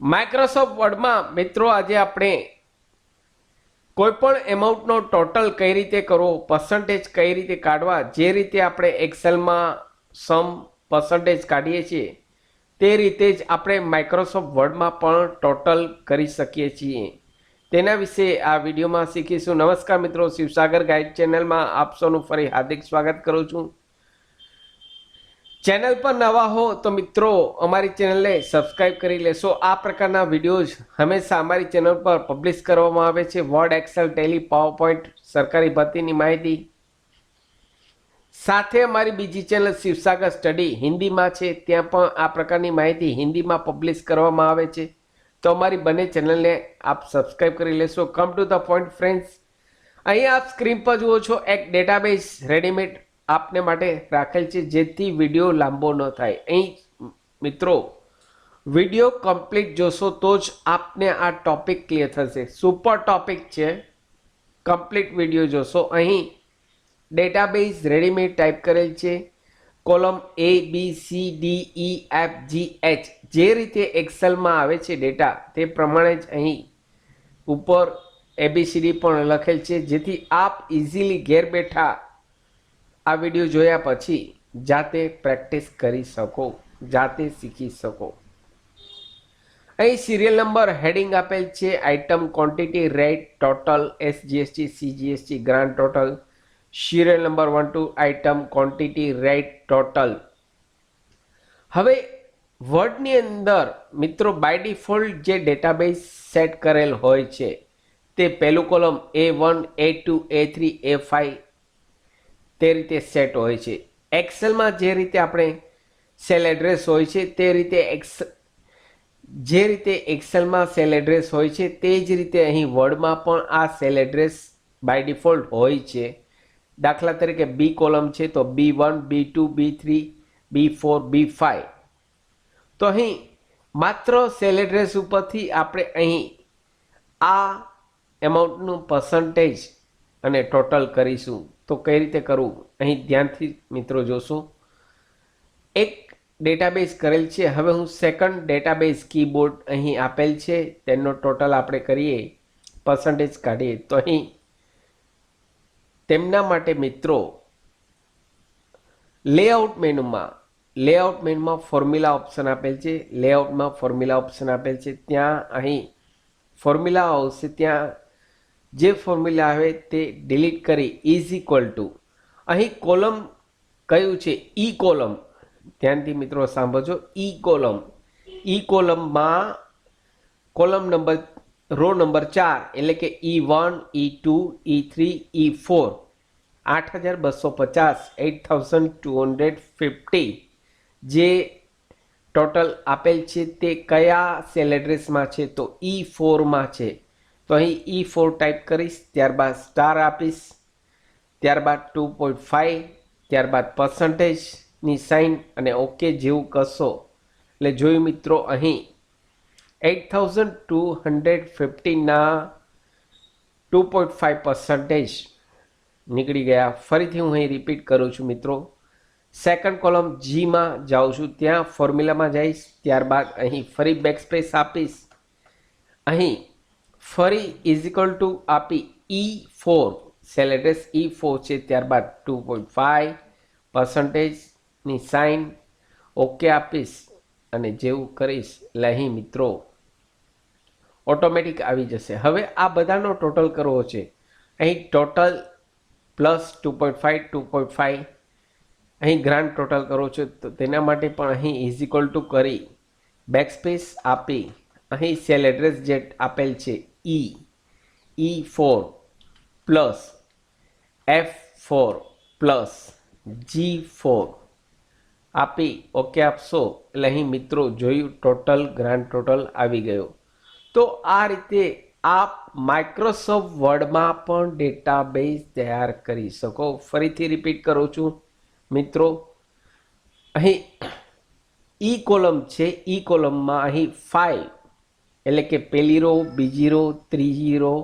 Microsoft વર્ડમાં મિત્રો આજે આપણે કોઈપણ એમાઉન્ટનો ટોટલ કઈ રીતે કરવો, પર્સન્ટેજ કઈ રીતે કાઢવા, જે રીતે આપણે એક્સેલમાં સમ પર્સન્ટેજ કાઢીએ છીએ તે રીતે જ આપણે માઇક્રોસોફ્ટ વર્ડમાં પણ ટોટલ કરી શકીએ છીએ. તેના વિશે આ વિડીયોમાં શીખીશું. નમસ્કાર મિત્રો, શિવસાગર ગાઈડ ચેનલમાં આપ સૌનું ફરી હાર્દિક સ્વાગત કરું છું. ચેનલ પર નવા હો તો મિત્રો અમારી ચેનલને સબસ્ક્રાઇબ કરી લેશો. આ પ્રકારના વિડીયોઝ હંમેશા અમારી ચેનલ પર પબ્લિશ કરવામાં આવે છે. વર્ડ, એક્સેલ, ટેલી, પાવરપોઈન્ટ, સરકારી ભરતીની માહિતી. સાથે અમારી બીજી ચેનલ શિવસાગર સ્ટડી હિન્દીમાં છે, ત્યાં પણ આ પ્રકારની માહિતી હિન્દીમાં પબ્લિશ કરવામાં આવે છે. તો અમારી બંને ચેનલને આપ સબસ્ક્રાઇબ કરી લેશો. Come to the point friends, અહીં આપ સ્ક્રીન પર જુઓ છો એક ડેટાબેઝ રેડીમેડ આપને માટે રાખેલ છે, જેથી વિડીયો લાંબો ન થાય. અહીં મિત્રો વિડીયો કમ્પ્લીટ જોશો તો જ આપને આ ટોપિક ક્લિયર થશે. સુપર ટોપિક છે, કમ્પ્લીટ વિડીયો જોશો. અહીં ડેટાબેઝ રેડીમેડ ટાઈપ કરેલ છે, column A B C D E F G H, જે રીતે એક્સેલમાં આવે છે ડેટા તે પ્રમાણે જ અહીં ઉપર ABCD પણ લખેલ છે, જેથી આપ ઇઝીલી ઘેર બેઠા આ વિડીયો જોયા પછી જાતે પ્રેક્ટિસ કરી શકો, જાતે શીખી શકો. અહીં સિરિયલ નંબર હેડિંગ આપેલ છે, item, quantity, rate, total, SGST, CGST, grand total. Serial number 1 2, item, quantity, rate, total. હવે વર્ડની અંદર મિત્રો બાય ડિફોલ્ટ જે ડેટાબેઝ સેટ કરેલ હોય છે તે પહેલું column A1, A2, A3, A5 તે રીતે સેટ હોય છે. એક્સેલમાં જે રીતે આપણે સેલ એડ્રેસ હોય છે તે રીતે જે રીતે એક્સેલમાં સેલ એડ્રેસ હોય છે તે જ રીતે અહીં વર્ડમાં પણ આ સેલ એડ્રેસ બાય ડિફોલ્ટ હોય છે. દાખલા તરીકે બી કોલમ છે તો B1, B2, B3, B4, B5. તો અહીં માત્ર સેલ એડ્રેસ ઉપરથી આપણે અહીં આ એમાઉન્ટનું પર્સન્ટેજ અને ટોટલ કરીશું. તો કઈ રીતે કરવું અહીં ધ્યાનથી મિત્રો જોશો. એક ડેટાબેઝ કરેલ છે. હવે હું સેકન્ડ ડેટાબેઝ કીબોર્ડ અહીં આપેલ છે, તેનો ટોટલ આપણે કરીએ, પર્સન્ટેજ કાઢીએ. તો અહીં તેમના માટે મિત્રો લેઆઉટ મેનુમાં ફોર્મ્યુલા ઓપ્શન આપેલ છે. લેઆઉટમાં ફોર્મ્યુલા ઓપ્શન આપેલ છે, ત્યાં અહીં ફોર્મ્યુલા આવશે. ત્યાં જે ફોર્મ્યુલા આવે તે ડિલીટ કરી ઇઝ ઇક્વલ ટુ અહીં કોલમ કયું છે, ઈ કોલમ. ધ્યાનથી મિત્રો સાંભળજો. ઈ કોલમમાં કોલમ નંબર રો નંબર 4 એટલે કે E1, E2, E3, E4 8250 8250 જે ટોટલ આપેલ છે તે કયા સેલ એડ્રેસમાં છે તો E4માં છે. તો અહીં E4 ટાઈપ કરીશ, ત્યારબાદ સ્ટાર આપીશ, ત્યારબાદ 2.5, ત્યારબાદ પર્સન્ટેજની સાઇન અને ઓકે જેવું કરશો એટલે જોયું મિત્રો અહીં 8250ના 2.5% નીકળી ગયા. ફરીથી હું અહીં રિપીટ કરું છું મિત્રો. સેકન્ડ કોલમ Gમાં જાઉં છું, ત્યાં ફોર્મ્યુલામાં જઈશ, ત્યારબાદ અહીં ફરી બેકસ્પેસ આપીશ, અહીં ફરી ઇઝ ઇક્વલ ટુ આપી E4 સેલ એડ્રેસ E4 છે, ત્યારબાદ 2.5%ની સાઇન ઓકે આપીશ અને જેવું કરીશ એટલે અહીં મિત્રો ઓટોમેટિક આવી જશે. હવે આ બધાનો ટોટલ કરવો છે. અહીં ટોટલ પ્લસ 2.5 અહીં ગ્રાન્ડ ટોટલ કરવો છે, તો તેના માટે પણ અહીં ઇઝ ઇક્વલ ટુ કરી બેકસ્પેસ આપી અહીં સેલ એડ્રેસ જે આપેલ છે E4 plus F4 plus G4 આપી ઓકે આપશો એટલે અહીં મિત્રો જોયું ટોટલ ગ્રાન્ડ ટોટલ આવી ગયો. તો આ રીતે આપ માઇક્રોસોફ્ટ વર્ડમાં પણ ડેટાબેઝ તૈયાર કરી શકો. ફરીથી રિપીટ કરું છું મિત્રો. અહીં ઈ કોલમ છે, ઈ કોલમમાં અહીં 5 એટલે કે પહેલી રો, બીજી રો, ત્રીજી રો,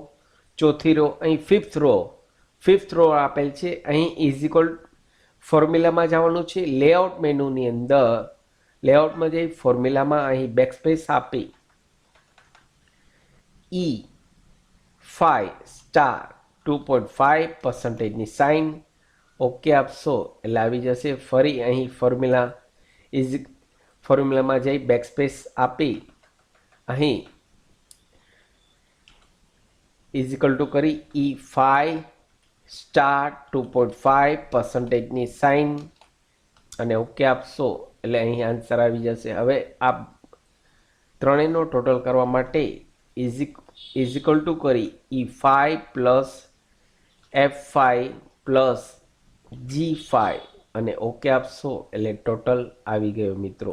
ચોથી રો, અહીં ફિફ્થ રો આપેલ છે. અહીં ઇઝ ઇક્વલ ફોર્મ્યુલામાં જવાનું છે. લેઆઉટ મેનુની અંદર લેઆઉટમાં જઈ ફોર્મ્યુલામાં અહીં બેકસ્પેસ આપી E5*2.5%ની સાઇન ઓકે આપશો એટલે આવી જશે. ફરી અહીં ફોર્મ્યુલામાં જઈ બેકસ્પેસ આપી અહીં ઇઝિકલ ટુ કરી E5*2.5%ની સાઇન અને ઓકે આપશો એટલે અહીં આન્સર આવી જશે. હવે આ ત્રણેયનો ટોટલ કરવા માટે ઇઝિકલ ટુ કરી E5 plus F5 plus G5 અને ઓકે આપશો એટલે ટોટલ આવી ગયો મિત્રો.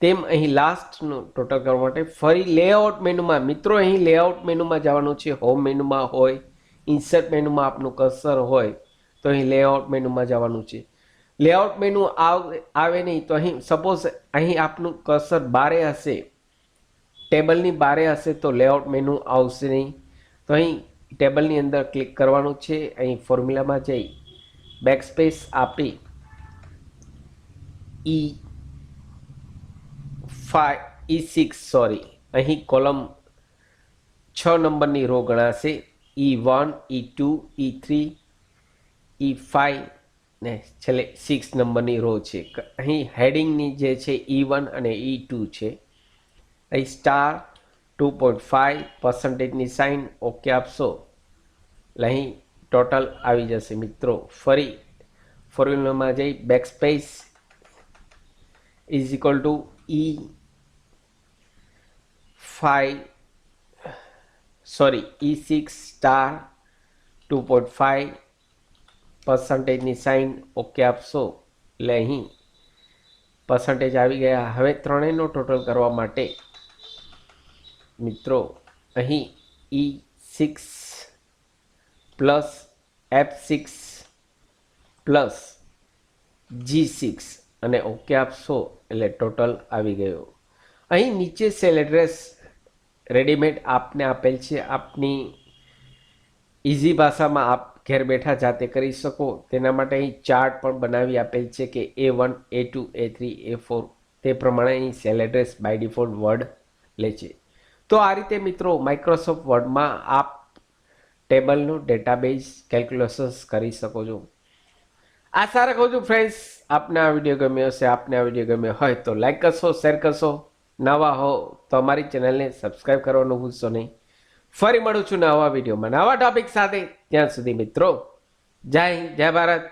તેમ અહીં લાસ્ટનું ટોટલ કરવા માટે ફરી લેઆઉટ મેનુમાં મિત્રો અહીં લેઆઉટ મેનુમાં જવાનું છે. હોમ મેનુમાં હોય, ઇન્સર્ટ મેનુમાં આપનું કર્સર હોય તો અહીં લેઆઉટ મેનુમાં જવાનું છે. લેઆઉટ મેનુ આવે નહીં તો અહીં સપોઝ અહીં આપનું કર્સર બારે હશે, ટેબલની બારે હશે તો લેઆઉટ મેનુ આવશે નહીં. તો અહીં ટેબલની અંદર ક્લિક કરવાનું છે. અહીં ફોર્મ્યુલામાં જઈ બેકસ્પેસ આપી E6 અહીં કોલમ 6 નંબરની રો ગણાશે. E1, E2, E3, E5 ને છેલ્લે 6 નંબરની રો છે. અહીં હેડિંગની જે છે E1 અને E2 છે. અહીં *2.5%ની સાઇન ઓકે આપશો એટલે અહીં ટોટલ આવી જશે મિત્રો. ફરી ફોર્મ્યુલામાં જઈ બેકસ્પેસ ઇઝિકલ ટુ E6*2.5%ની સાઇન ઓકે આપશો એટલે અહીં પર્સન્ટેજ આવી ગયા. હવે ત્રણેયનો ટોટલ કરવા માટે મિત્રો અહીં E6 plus F6 plus G6 અને ઓકે આપશો એટલે ટોટલ આવી ગયો. અહીં નીચે સેલ એડ્રેસ રેડીમેડ આપને આપેલ છે. આપની ઇઝી ભાષામાં આપ ઘેર બેઠા જાતે કરી શકો તેના માટે અહીં ચાર્ટ પણ બનાવી આપેલ છે કે A1, A2, A3, A4 તે પ્રમાણે અહીં cell address by default word લે છે. તો આ રીતે મિત્રો માઇક્રોસોફ્ટ વર્ડમાં આપ ટેબલનો ડેટાબેઝ કેલ્ક્યુલેશન્સ કરી શકો છો. આશા રાખું છું ફ્રેન્ડ્સ આપને આ વિડીયો ગમ્યો હશે. આપને આ વિડીયો ગમ્યો હોય તો લાઈક કરશો, શેર કરશો. નવા હો તો અમારી ચેનલને સબસ્ક્રાઈબ કરવાનું ભૂલશો નહીં. ફરી મળું છું નવા વિડીયોમાં નવા ટોપિક સાથે. ત્યાં સુધી મિત્રો જય હિન્દ, જય ભારત.